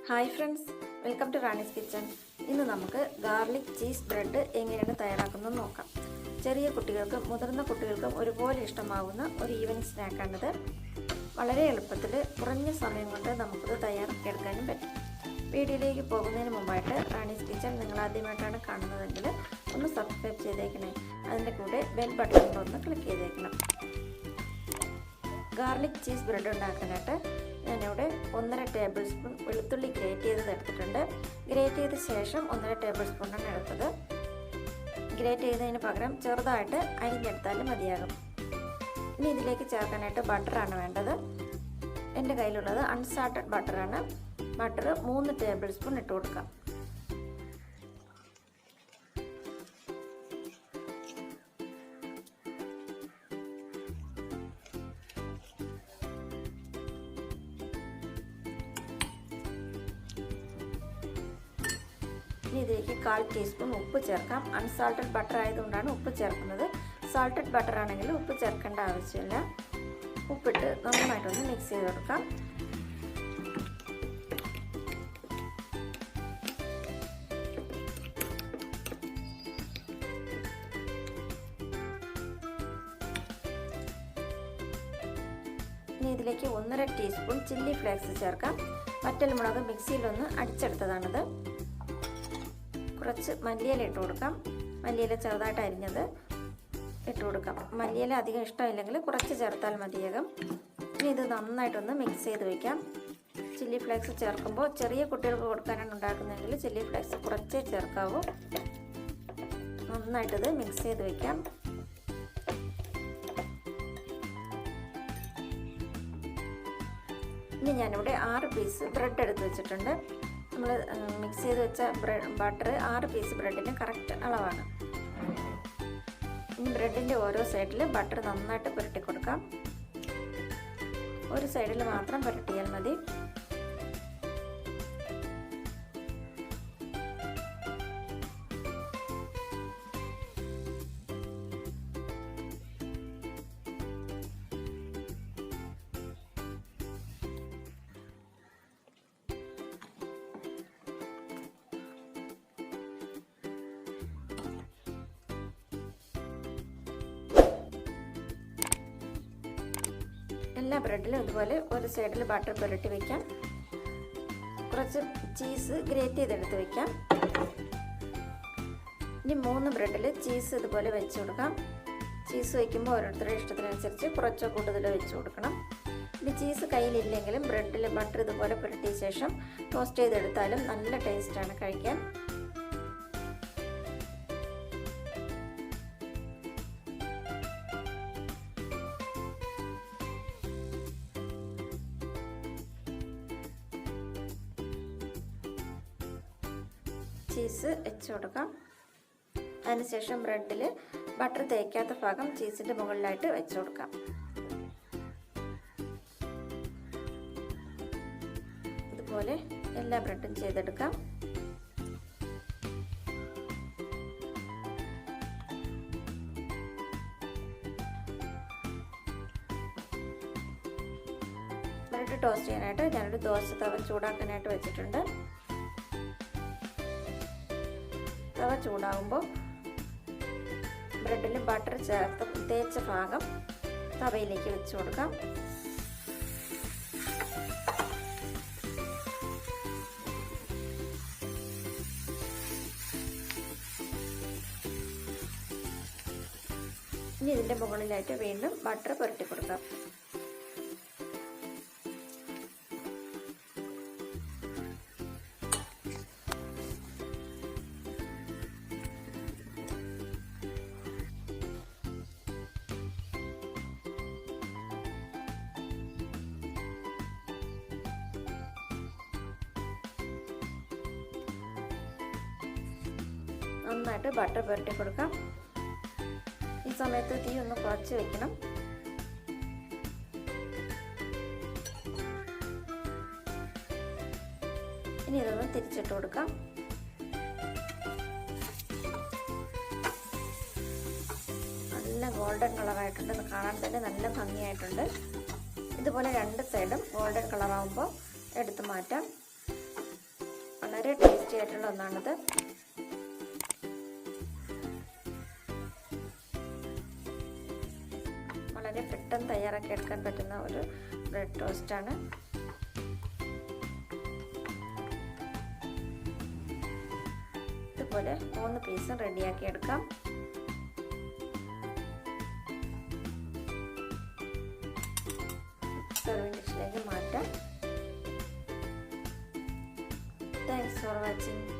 Hi friends, welcome to Rani's kitchen. ഇന്ന് നമുക്ക് garlic cheese bread എങ്ങനെയാണ് തയ്യാറാക്കുന്നത് നോക്കാം. ചെറിയ കുട്ടികൾക്കും മുതിർന്ന കുട്ടികൾക്കും ഒരുപോലെ ഇഷ്ടമാവുന്ന ഒരു ഈവനിങ് സ്നാക്കാണിത്. വളരെ എളുപ്പത്തിൽ കുറഞ്ഞ സമയം കൊണ്ട് നമുക്കിത് തയ്യാറാക്കിയെടുക്കാനും പറ്റും. വീഡിയോയിലേക്ക് പോകുന്നതിന് മുമ്പായിട്ട് റാണീസ് കിച്ചൺ നിങ്ങൾ ആദ്യമായിട്ടാണ് കാണുന്നതെങ്കിൽ ഒന്ന് സബ്സ്ക്രൈബ് ചെയ്തേക്കണേ. അതിൻ്റെ കൂടെ ബെൽ ബട്ടണിലൊന്ന് ക്ലിക്ക് ചെയ്തേക്കണം. ഗാർലിക് ചീസ് ബ്രെഡ് ഉണ്ടാക്കാനായിട്ട് ഞാനിവിടെ 1.5 ടേബിൾ സ്പൂൺ വെളുത്തുള്ളി ഗ്രേറ്റ് ചെയ്തത് എടുത്തിട്ടുണ്ട്. ഗ്രേറ്റ് ചെയ്ത ശേഷം 1.5 ടേബിൾ സ്പൂണാണ് എടുത്തത്. ഗ്രേറ്റ് ചെയ്തതിന് പകരം ചെറുതായിട്ട് അരിഞ്ഞെടുത്താലും മതിയാകും. ഇനി ഇതിലേക്ക് ചേർക്കാനായിട്ട് ബട്ടറാണ് വേണ്ടത്. എൻ്റെ കയ്യിലുള്ളത് അൺസാൾട്ടഡ് ബട്ടറാണ്. ബട്ടർ 3 ടേബിൾ സ്പൂൺ ഇട്ട് കൊടുക്കാം. ഇനി ഇതിലേക്ക് 1/4 ടീസ്പൂൺ ഉപ്പ് ചേർക്കാം. അൺസാൾട്ടഡ് ബട്ടർ ആയതുകൊണ്ടാണ് ഉപ്പ് ചേർക്കുന്നത്. സാൾട്ടഡ് ബട്ടർ ആണെങ്കിൽ ഉപ്പ് ചേർക്കേണ്ട ആവശ്യമില്ല. ഉപ്പിട്ട് നന്നായിട്ടൊന്ന് മിക്സ് ചെയ്ത് കൊടുക്കാം. ഇനി ഇതിലേക്ക് 1.5 ടീസ്പൂൺ ചില്ലി ഫ്ലേക്സ് ചേർക്കാം. വറ്റൽമുളക് മിക്സിയിലൊന്ന് അടിച്ചെടുത്തതാണിത്. കുറച്ച് മല്ലിയില ഇട്ട് കൊടുക്കാം. മല്ലിയില ചെറുതായിട്ട് അരിഞ്ഞത് ഇട്ട് കൊടുക്കാം. മല്ലിയില അധികം ഇഷ്ടമില്ലെങ്കിൽ കുറച്ച് ചേർത്താൽ മതിയാകും. ഇനി ഇത് നന്നായിട്ടൊന്ന് മിക്സ് ചെയ്ത് വയ്ക്കാം. ചില്ലി ഫ്ലേക്സ് ചേർക്കുമ്പോൾ ചെറിയ കുട്ടികൾക്ക് കൊടുക്കാനാണ് ഉണ്ടാക്കുന്നതെങ്കിൽ ചില്ലി ഫ്ലേക്സ് കുറച്ചേ ചേർക്കാവൂ. നന്നായിട്ടിത് മിക്സ് ചെയ്ത് വയ്ക്കാം. ഇനി ഞാനിവിടെ 6 പീസ് ബ്രെഡ് എടുത്ത് വെച്ചിട്ടുണ്ട്. നമ്മൾ മിക്സ് ചെയ്ത് വെച്ച ബട്ടർ 6 പീസ് ബ്രെഡിന് കറക്റ്റ് അളവാണ്. ഇനി ബ്രെഡിൻ്റെ ഓരോ സൈഡിൽ ബട്ടർ നന്നായിട്ട് പുരട്ടി കൊടുക്കാം. ഒരു സൈഡിൽ മാത്രം പുരട്ടിയാൽ മതി. എല്ലാ ബ്രെഡിലും ഇതുപോലെ ഒരു സൈഡിൽ ബട്ടർ പുരട്ടി വയ്ക്കാം. കുറച്ച് ചീസ് ഗ്രേറ്റ് ചെയ്തെടുത്ത് വയ്ക്കാം. ഇനി 3 ബ്രെഡിൽ ചീസ് ഇതുപോലെ വെച്ച് കൊടുക്കാം. ചീസ് വയ്ക്കുമ്പോൾ ഓരോരുത്തരുടെ ഇഷ്ടത്തിനനുസരിച്ച് കുറച്ചോ കൂടുതലോ വെച്ച് കൊടുക്കണം. ഇനി ചീസ് കയ്യിലില്ലെങ്കിലും ബ്രെഡിൽ ബട്ടർ ഇതുപോലെ പുരട്ടിയ ശേഷം ടോസ്റ്റ് ചെയ്തെടുത്താലും നല്ല ടേസ്റ്റാണ് കഴിക്കാൻ. ചീസ് വെച്ച് കൊടുക്കാം. അതിനുശേഷം ബ്രെഡിൽ ബട്ടർ തേക്കാത്ത ഭാഗം ചീസിൻ്റെ മുകളിലായിട്ട് വെച്ച് കൊടുക്കാം. ഇതുപോലെ എല്ലാ ബ്രെഡും ചെയ്തെടുക്കാം. ബ്രെഡ് ടോസ്റ്റ് ചെയ്യാനായിട്ട് ഞാനൊരു ദോശ തവ ചൂടാക്കാനായിട്ട് വെച്ചിട്ടുണ്ട്. തവ ചൂടാകുമ്പോൾ ബ്രെഡിൽ ബട്ടർ ചേർത്ത് തേച്ച ഭാഗം തവയിലേക്ക് വെച്ച് കൊടുക്കാം. ഇനി ഇതിൻ്റെ മുകളിലായിട്ട് വീണ്ടും ബട്ടർ പുരട്ടി കൊടുക്കാം. നന്നായിട്ട് ബട്ടർ പുരട്ടി കൊടുക്കാം. ഈ സമയത്ത് തീ ഒന്ന് കുറച്ച് വെക്കണം. ഇനി ഇതൊന്ന് തിരിച്ചിട്ട് കൊടുക്കാം. നല്ല ഗോൾഡൻ കളറായിട്ടുണ്ട്. കാണാൻ തന്നെ നല്ല ഭംഗിയായിട്ടുണ്ട്. ഇതുപോലെ രണ്ട് സൈഡും ഗോൾഡൻ കളറാകുമ്പോൾ എടുത്ത് മാറ്റാം. വളരെ ടേസ്റ്റി ആയിട്ടുള്ള ഒന്നാണിത്. വളരെ പെട്ടെന്ന് തയ്യാറാക്കി എടുക്കാൻ പറ്റുന്ന ഒരു ബ്രെഡ് ടോസ്റ്റാണ്. ഇതുപോലെ 3 പീസും റെഡിയാക്കി എടുക്കാം. സർവിംഗ് ഡിഷിലേക്ക് മാറ്റാം. Thanks for watching.